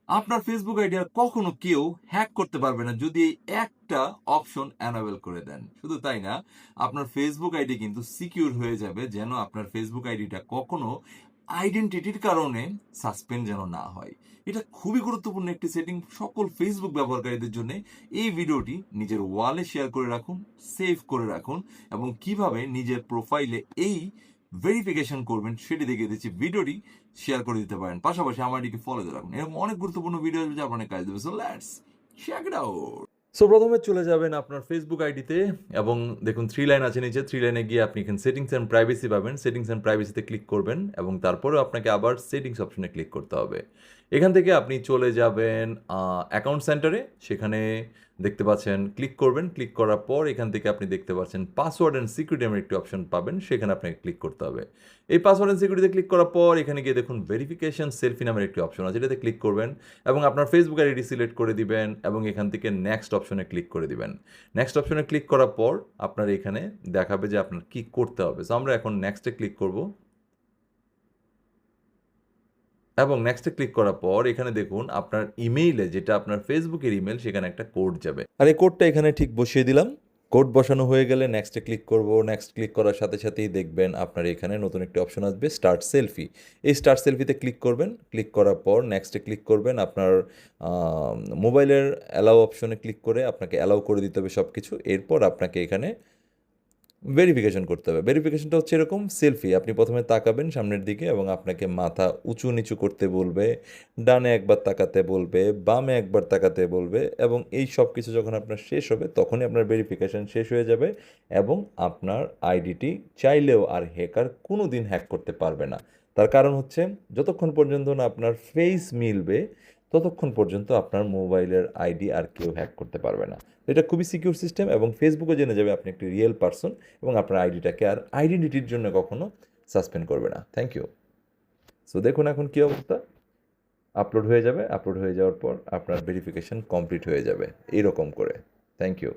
আপনার Facebook ID আর কখনো কেউ হ্যাক করতে পারবে না যদি এই একটা অপশন অ্যানাবেল করে দেন। শুধু তাই না, আপনার ফেসবুক আইডি কিন্তু সিকিউর হয়ে যাবে, যেন আপনার ফেসবুক আইডিটা কখনো আইডেন্টিটির কারণে সাসপেন্ড যেন না হয়। এটা খুবই গুরুত্বপূর্ণ একটি সেটিং সকল ফেসবুক ব্যবহারকারীদের জন্য। এই ভিডিওটি নিজের ওয়ালে শেয়ার করে রাখুন, সেভ করে রাখুন, এবং কিভাবে নিজের প্রোফাইলে এই ভেরিফিকেশন করবেন সেটি দেখিয়ে দিচ্ছি। ভিডিওটি শেয়ার করে দিতে পারেন, পাশাপাশি আমার এটিকে ফলো দিয়ে রাখুন। এরকম অনেক গুরুত্বপূর্ণ ভিডিও আসবে যা আপনার কাজ দেবে। So let's check it out. So প্রথমে চলে যাবেন আপনার ফেসবুক আইডিতে এবং দেখুন 3 লাইন আছে নিচে। 3 লাইনে গিয়ে আপনি এখানে সেটিংস অ্যান্ড প্রাইভেসি পাবেন। সেটিংস অ্যান্ড প্রাইভেসিতে ক্লিক করবেন এবং তারপরেও আপনাকে আবার সেটিংস অপশনে ক্লিক করতে হবে। এখান থেকে আপনি চলে যাবেন অ্যাকাউন্ট সেন্টারে। সেখানে দেখতে পাচ্ছেন ক্লিক করবেন। ক্লিক করার পর এখান থেকে আপনি দেখতে পাচ্ছেন পাসওয়ার্ড অ্যান্ড সিকিউরিটি নামের একটি অপশন পাবেন, সেখানে আপনাকে ক্লিক করতে হবে। এই পাসওয়ার্ড অ্যান্ড সিকিউরিটিতে ক্লিক করার পর এখানে গিয়ে দেখুন ভেরিফিকেশন সেলফি নামের একটি অপশন আছে, এটাতে ক্লিক করবেন এবং আপনার ফেসবুক আইডি সিলেক্ট করে দিবেন এবং এখান থেকে নেক্সট অপশনে ক্লিক করে দিবেন। নেক্সট অপশনে ক্লিক করার পর আপনার এখানে দেখাবে যে আপনার কি করতে হবে। সো আমরা এখন নেক্সটে ক্লিক করব এবং নেক্সটে ক্লিক করার পর এখানে দেখুন আপনার ইমেইলে, যেটা আপনার ফেসবুকের ইমেল, সেখানে একটা কোড যাবে আর এই কোডটা এখানে ঠিক বসিয়ে দিলাম। কোড বসানো হয়ে গেলে নেক্সটে ক্লিক করব। নেক্সট ক্লিক করার সাথে সাথেই দেখবেন আপনার এখানে নতুন একটি অপশন আসবে, স্টার্ট সেলফি। এই স্টার্ট সেলফিতে ক্লিক করবেন। ক্লিক করার পর নেক্সটে ক্লিক করবেন। আপনার মোবাইলের অ্যালাউ অপশনে ক্লিক করে আপনাকে অ্যালাউ করে দিতে হবে সব কিছু। এরপর আপনাকে এখানে ভেরিফিকেশন করতে হবে। ভেরিফিকেশনটা হচ্ছে এরকম, সেলফি। আপনি প্রথমে তাকাবেন সামনের দিকে এবং আপনাকে মাথা উঁচু নিচু করতে বলবে, ডানে একবার তাকাতে বলবে, বামে একবার তাকাতে বলবে, এবং এই সব কিছু যখন আপনার শেষ হবে তখনই আপনার ভেরিফিকেশন শেষ হয়ে যাবে এবং আপনার আইডিটি চাইলেও আর হ্যাকার কোনো দিন হ্যাক করতে পারবে না। তার কারণ হচ্ছে যতক্ষণ পর্যন্ত না আপনার ফেস মিলবে ততক্ষণ পর্যন্ত আপনার মোবাইলের আইডি আর কেউ হ্যাক করতে পারবে না। এটা খুবই সিকিউর সিস্টেম এবং ফেসবুকে জেনে যাবে আপনি একটি রিয়েল পারসন এবং আপনার আইডিটাকে আর আইডেন্টিটির জন্য কখনো সাসপেন্ড করবে না। Thank you. সো দেখুন এখন কী অবস্থা। আপলোড হয়ে যাবে। আপলোড হয়ে যাওয়ার পর আপনার ভেরিফিকেশন কমপ্লিট হয়ে যাবে এইরকম করে। Thank you.